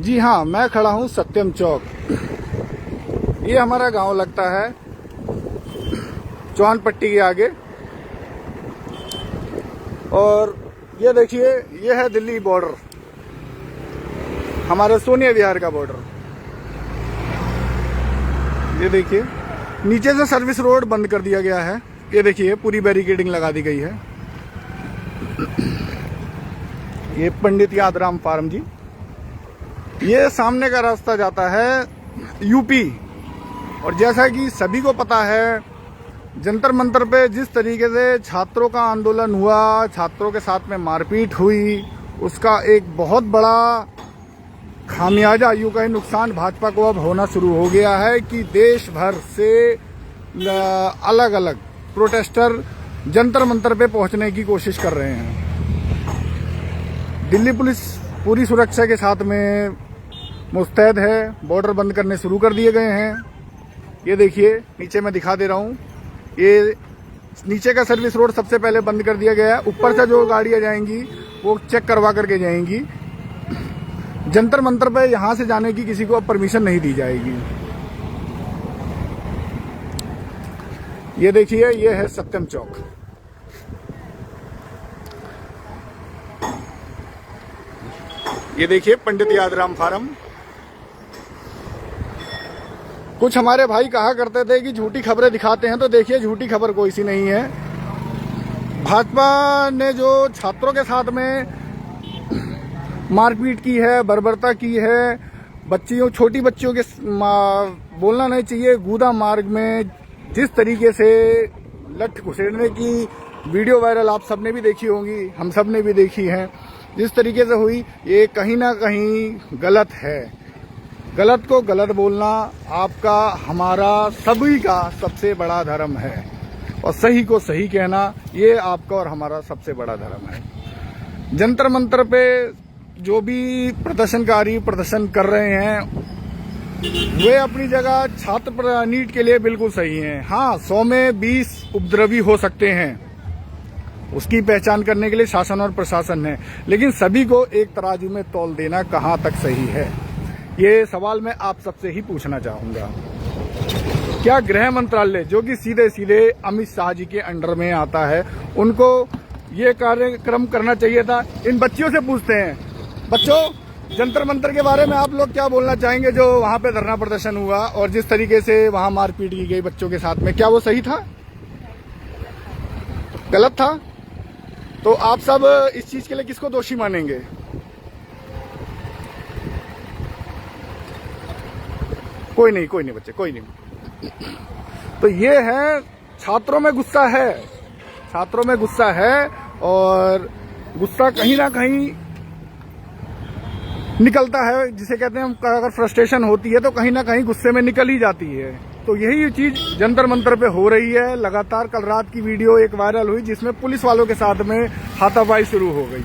जी हाँ, मैं खड़ा हूँ सत्यम चौक। ये हमारा गांव लगता है चौहान पट्टी के आगे। और ये देखिए, ये है दिल्ली बॉर्डर, हमारे सोनिया विहार का बॉर्डर। ये देखिए, नीचे से सर्विस रोड बंद कर दिया गया है। ये देखिए, पूरी बैरिकेडिंग लगा दी गई है। ये पंडित यादराम फार्म जी। ये सामने का रास्ता जाता है यूपी। और जैसा कि सभी को पता है, जंतर मंतर पे जिस तरीके से छात्रों का आंदोलन हुआ, छात्रों के साथ में मारपीट हुई, उसका एक बहुत बड़ा खामियाजा, यूं कहीं नुकसान भाजपा को अब होना शुरू हो गया है कि देश भर से अलग अलग प्रोटेस्टर जंतर मंतर पे पहुंचने की कोशिश कर रहे हैं। दिल्ली पुलिस पूरी सुरक्षा के साथ में मुस्तैद है। बॉर्डर बंद करने शुरू कर दिए गए हैं। ये देखिए, नीचे मैं दिखा दे रहा हूँ। ये नीचे का सर्विस रोड सबसे पहले बंद कर दिया गया है। ऊपर से जो गाड़ियाँ जाएंगी वो चेक करवा करके जाएंगी। जंतर मंतर पे यहाँ से जाने की किसी को अब परमिशन नहीं दी जाएगी। ये देखिए, ये है सत्यम चौक। ये देखिए, पंडित यादराम फार्म। कुछ हमारे भाई कहा करते थे कि झूठी खबरें दिखाते हैं, तो देखिए, झूठी खबर कोई सी नहीं है। भाजपा ने जो छात्रों के साथ में मारपीट की है, बर्बरता की है, बच्चियों, छोटी बच्चियों के बोलना नहीं चाहिए, गूदा मार्ग में जिस तरीके से लठ घुसेड़ने की वीडियो वायरल आप सबने भी देखी होंगी, हम सब ने भी देखी है। जिस तरीके से हुई, ये कहीं ना कहीं गलत है। गलत को गलत बोलना आपका, हमारा, सभी का सबसे बड़ा धर्म है। और सही को सही कहना, ये आपका और हमारा सबसे बड़ा धर्म है। जंतर मंतर पे जो भी प्रदर्शनकारी प्रदर्शन कर रहे हैं, वे अपनी जगह छात्र नीट के लिए बिल्कुल सही हैं। हाँ, 100 में 20 उपद्रवी हो सकते हैं, उसकी पहचान करने के लिए शासन और प्रशासन है। लेकिन सभी को एक तराजू में तौल देना कहाँ तक सही है, ये सवाल मैं आप सबसे ही पूछना चाहूंगा। क्या गृह मंत्रालय, जो कि सीधे सीधे अमित शाह जी के अंडर में आता है, उनको ये कार्यक्रम करना चाहिए था? इन बच्चियों से पूछते हैं, बच्चों, जंतर मंतर के बारे में आप लोग क्या बोलना चाहेंगे? जो वहां पे धरना प्रदर्शन हुआ और जिस तरीके से वहां मारपीट की गई बच्चों के साथ में, क्या वो सही था? गलत था? तो आप सब इस चीज के लिए किसको दोषी मानेंगे? कोई नहीं बच्चे, कोई नहीं। तो ये है, छात्रों में गुस्सा है, छात्रों में गुस्सा है। और गुस्सा कहीं ना कहीं निकलता है, जिसे कहते हैं, अगर फ्रस्ट्रेशन होती है तो कहीं ना कहीं गुस्से में निकल ही जाती है। तो यही चीज जंतर मंतर पे हो रही है लगातार। कल रात की वीडियो एक वायरल हुई जिसमें पुलिस वालों के साथ में हाथापाई शुरू हो गई,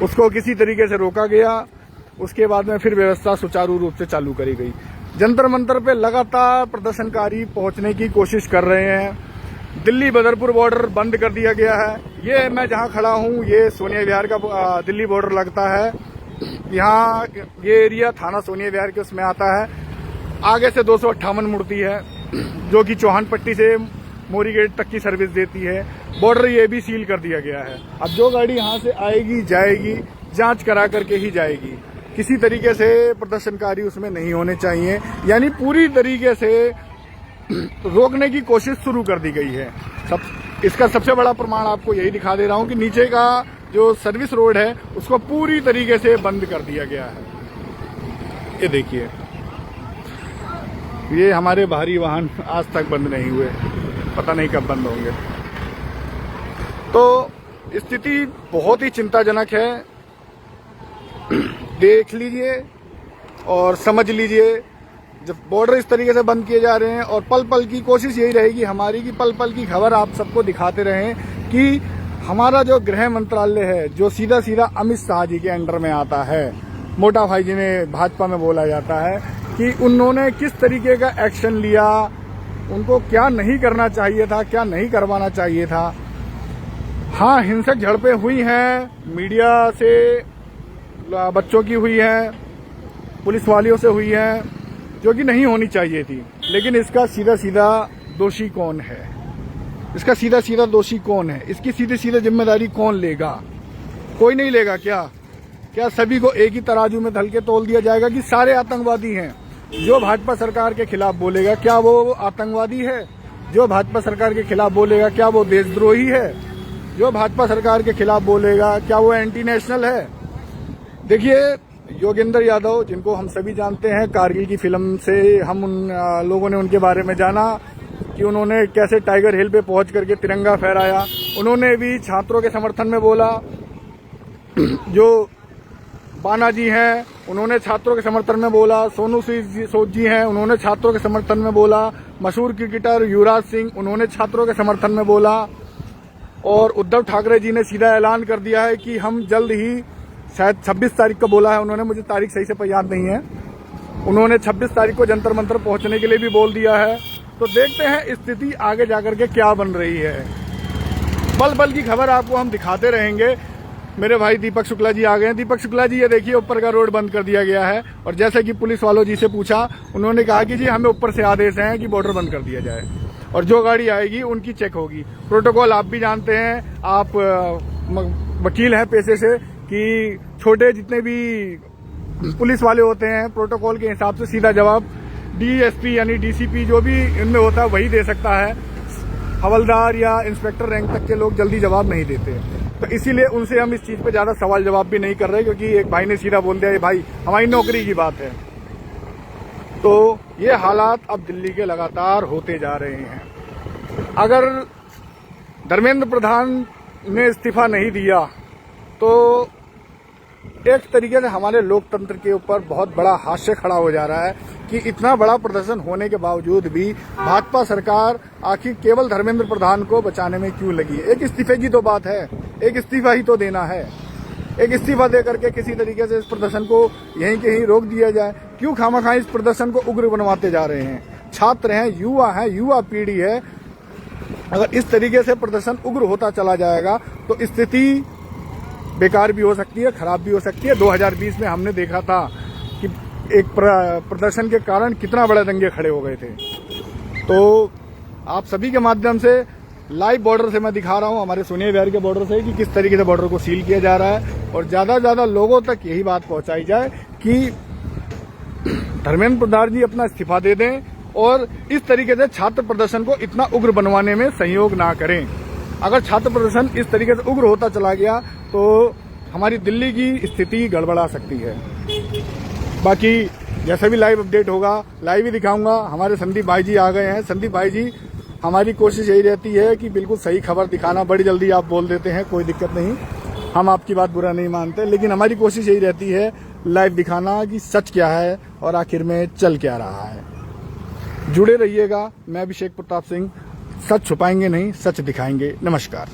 उसको किसी तरीके से रोका गया। उसके बाद में फिर व्यवस्था सुचारू रूप से चालू करी गई। जंतर मंतर पे लगातार प्रदर्शनकारी पहुंचने की कोशिश कर रहे हैं। दिल्ली बदरपुर बॉर्डर बंद कर दिया गया है। ये मैं जहां खड़ा हूं, ये सोनिया विहार का दिल्ली बॉर्डर लगता है। यहाँ ये एरिया थाना सोनिया विहार के उसमें आता है। आगे से 258 मुड़ती है, जो कि चौहान पट्टी से मोरी गेट तक की सर्विस देती है। बॉर्डर ये भी सील कर दिया गया है। अब जो गाड़ी यहाँ से आएगी जाएगी, जांच करा करके ही जाएगी। किसी तरीके से प्रदर्शनकारी उसमें नहीं होने चाहिए, यानी पूरी तरीके से रोकने की कोशिश शुरू कर दी गई है। इसका सबसे बड़ा प्रमाण आपको यही दिखा दे रहा हूं कि नीचे का जो सर्विस रोड है उसको पूरी तरीके से बंद कर दिया गया है। ये देखिए, ये हमारे भारी वाहन आज तक बंद नहीं हुए, पता नहीं कब बंद होंगे। तो स्थिति बहुत ही चिंताजनक है। देख लीजिए और समझ लीजिए, जब बॉर्डर इस तरीके से बंद किए जा रहे हैं, और पल पल की कोशिश यही रहेगी हमारी कि पल पल की खबर आप सबको दिखाते रहें कि हमारा जो गृह मंत्रालय है, जो सीधा सीधा अमित शाह जी के अंडर में आता है, मोटा भाई जिन्हें भाजपा में बोला जाता है, कि उन्होंने किस तरीके का एक्शन लिया, उनको क्या नहीं करना चाहिए था, क्या नहीं करवाना चाहिए था। हाँ, हिंसक झड़पें हुई हैं, मीडिया से बच्चों की हुई है, पुलिस वालियों से हुई हैं जो कि नहीं होनी चाहिए थी। लेकिन इसका सीधा सीधा दोषी कौन है? इसका सीधा सीधा दोषी कौन है? इसकी सीधी सीधी जिम्मेदारी कौन लेगा? कोई नहीं लेगा क्या? क्या सभी को एक ही तराजू में धल के तोल दिया जाएगा कि सारे आतंकवादी हैं? जो भाजपा सरकार के खिलाफ बोलेगा क्या वो आतंकवादी है? जो भाजपा सरकार के खिलाफ बोलेगा क्या वो देशद्रोही है? जो भाजपा सरकार के खिलाफ बोलेगा क्या वो एंटी नेशनल है? देखिए, योगेंद्र यादव, जिनको हम सभी जानते हैं, कारगिल की फिल्म से हम उन लोगों ने उनके बारे में जाना कि उन्होंने कैसे टाइगर हिल पे पहुंच करके तिरंगा फहराया। उन्होंने भी छात्रों के समर्थन में बोला। जो बाना जी हैं उन्होंने छात्रों के समर्थन में बोला। सोनू सूद जी हैं, उन्होंने छात्रों के समर्थन में बोला। मशहूर क्रिकेटर युवराज सिंह, उन्होंने छात्रों के समर्थन में बोला। और उद्धव ठाकरे जी ने सीधा ऐलान कर दिया है कि हम जल्द ही, शायद 26 तारीख को बोला है उन्होंने, मुझे तारीख सही से याद नहीं है, उन्होंने 26 तारीख को जंतर मंतर पहुंचने के लिए भी बोल दिया है। तो देखते हैं स्थिति आगे जाकर के क्या बन रही है। पल पल की खबर आपको हम दिखाते रहेंगे। मेरे भाई दीपक शुक्ला जी आ गए हैं। दीपक शुक्ला जी, ये देखिए ऊपर का रोड बंद कर दिया गया है। और जैसे कि पुलिस वालों जी से पूछा, उन्होंने कहा कि जी हमें ऊपर से आदेश हैं कि बॉर्डर बंद कर दिया जाए और जो गाड़ी आएगी उनकी चेक होगी। प्रोटोकॉल आप भी जानते हैं, आप वकील हैं पेशे से, कि छोटे जितने भी पुलिस वाले होते हैं प्रोटोकॉल के हिसाब से सीधा जवाब डीएसपी यानी डीसीपी जो भी इनमें होता है वही दे सकता है। हवलदार या इंस्पेक्टर रैंक तक के लोग जल्दी जवाब नहीं देते। तो इसीलिए उनसे हम इस चीज पे ज्यादा सवाल जवाब भी नहीं कर रहे, क्योंकि एक भाई ने सीधा बोल दिया, ये भाई हमारी नौकरी की बात है। तो ये हालात अब दिल्ली के लगातार होते जा रहे हैं। अगर धर्मेंद्र प्रधान ने इस्तीफा नहीं दिया तो एक तरीके से हमारे लोकतंत्र के ऊपर बहुत बड़ा हास्य खड़ा हो जा रहा है कि इतना बड़ा प्रदर्शन होने के बावजूद भी भाजपा सरकार आखिर केवल धर्मेंद्र प्रधान को बचाने में क्यों लगी? एक इस्तीफे की तो बात है, एक इस्तीफा ही तो देना है। एक इस्तीफा दे करके किसी तरीके से इस प्रदर्शन को यहीं के यहीं रोक दिया जाए। क्यों खामखा इस प्रदर्शन को उग्र बनवाते जा रहे हैं? छात्र हैं, युवा पीढ़ी है। अगर इस तरीके से प्रदर्शन उग्र होता चला जाएगा तो स्थिति बेकार भी हो सकती है, खराब भी हो सकती है। 2020 में हमने देखा था कि एक प्रदर्शन के कारण कितना बड़े दंगे खड़े हो गए थे। तो आप सभी के माध्यम से लाइव बॉर्डर से मैं दिखा रहा हूं, हमारे सोनिया विहार के बॉर्डर से, कि किस तरीके से बॉर्डर को सील किया जा रहा है। और ज्यादा से ज्यादा लोगों तक यही बात पहुंचाई जाए कि धर्मेंद्र प्रधान जी अपना इस्तीफा दे दें और इस तरीके से छात्र प्रदर्शन को इतना उग्र बनवाने में सहयोग ना करें। अगर छात्र प्रदर्शन इस तरीके से उग्र होता चला गया तो हमारी दिल्ली की स्थिति गड़बड़ा सकती है। बाकी जैसा भी लाइव अपडेट होगा लाइव ही दिखाऊंगा। हमारे संदीप भाई जी आ गए हैं। संदीप भाई जी, हमारी कोशिश यही रहती है कि बिल्कुल सही खबर दिखाना। बड़ी जल्दी आप बोल देते हैं, कोई दिक्कत नहीं, हम आपकी बात बुरा नहीं मानते, लेकिन हमारी कोशिश यही रहती है लाइव दिखाना कि सच क्या है और आखिर में चल क्या रहा है। जुड़े रहिएगा। मैं अभिषेक प्रताप सिंह, सच छुपाएंगे नहीं, सच दिखाएंगे। नमस्कार।